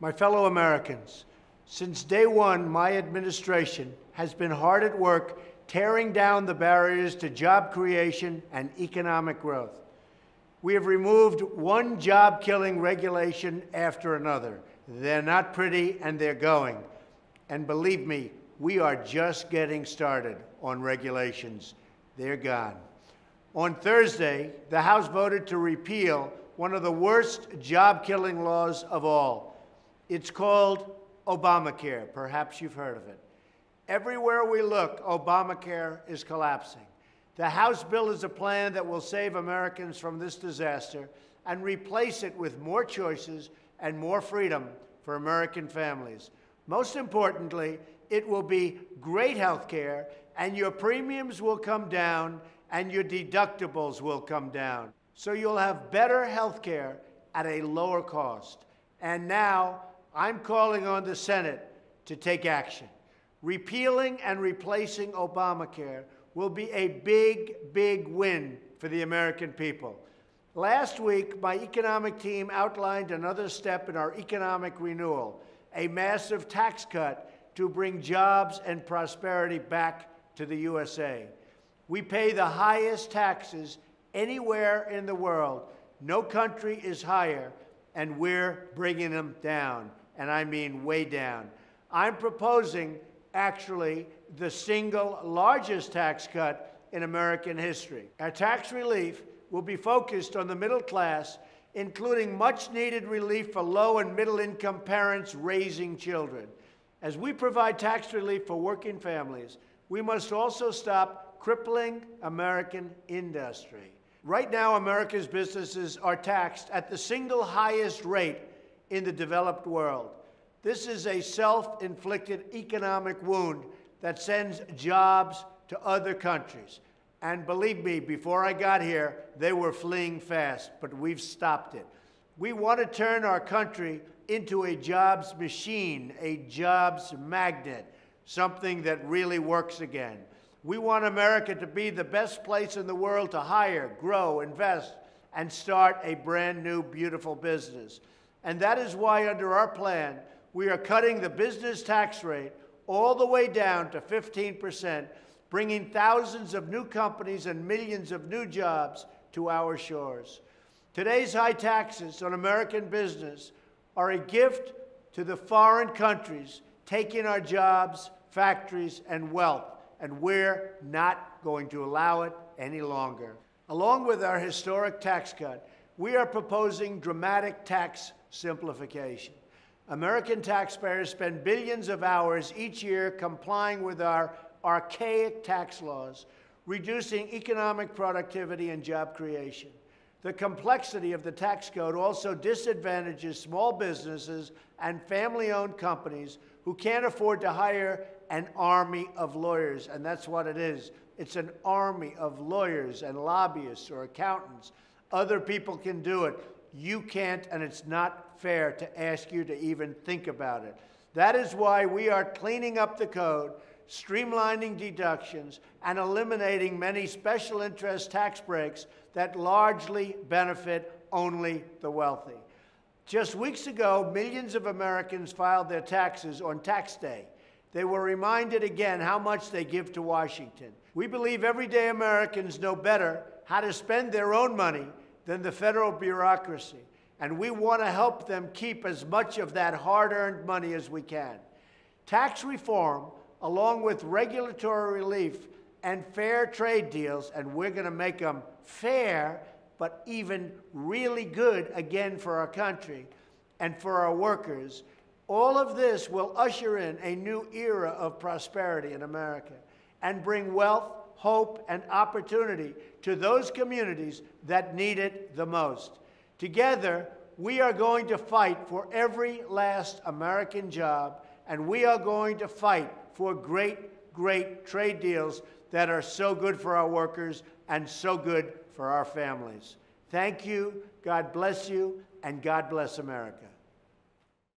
My fellow Americans, since day one, my administration has been hard at work tearing down the barriers to job creation and economic growth. We have removed one job-killing regulation after another. They're not pretty, and they're going. And believe me, we are just getting started on regulations. They're gone. On Thursday, the House voted to repeal one of the worst job-killing laws of all. It's called Obamacare. Perhaps you've heard of it. Everywhere we look, Obamacare is collapsing. The House bill is a plan that will save Americans from this disaster and replace it with more choices and more freedom for American families. Most importantly, it will be great health care, and your premiums will come down, and your deductibles will come down. So you'll have better health care at a lower cost. And now, I'm calling on the Senate to take action. Repealing and replacing Obamacare will be a big, big win for the American people. Last week, my economic team outlined another step in our economic renewal, a massive tax cut to bring jobs and prosperity back to the USA. We pay the highest taxes anywhere in the world. No country is higher, and we're bringing them down, and I mean way down. I'm proposing, actually, the single largest tax cut in American history. Our tax relief will be focused on the middle class, including much-needed relief for low- and middle-income parents raising children. As we provide tax relief for working families, we must also stop crippling American industry. Right now, America's businesses are taxed at the single highest rate in the developed world. This is a self-inflicted economic wound that sends jobs to other countries. And believe me, before I got here, they were fleeing fast, but we've stopped it. We want to turn our country into a jobs machine, a jobs magnet, something that really works again. We want America to be the best place in the world to hire, grow, invest, and start a brand new, beautiful business. And that is why, under our plan, we are cutting the business tax rate all the way down to 15%, bringing thousands of new companies and millions of new jobs to our shores. Today's high taxes on American business are a gift to the foreign countries taking our jobs, factories, and wealth, and we're not going to allow it any longer. Along with our historic tax cut, we are proposing dramatic tax simplification. American taxpayers spend billions of hours each year complying with our archaic tax laws, reducing economic productivity and job creation. The complexity of the tax code also disadvantages small businesses and family-owned companies who can't afford to hire an army of lawyers, and that's what it is. It's an army of lawyers and lobbyists or accountants. Other people can do it. You can't, and it's not fair to ask you to even think about it. That is why we are cleaning up the code, streamlining deductions, and eliminating many special interest tax breaks that largely benefit only the wealthy. Just weeks ago, millions of Americans filed their taxes on tax day. They were reminded again how much they give to Washington. We believe everyday Americans know better how to spend their own money than the federal bureaucracy, and we want to help them keep as much of that hard-earned money as we can. Tax reform, along with regulatory relief and fair trade deals, and we're going to make them fair, but even really good again for our country and for our workers, all of this will usher in a new era of prosperity in America and bring wealth, hope, and opportunity to those communities that need it the most. Together, we are going to fight for every last American job, and we are going to fight for great, great trade deals that are so good for our workers and so good for our families. Thank you, God bless you, and God bless America.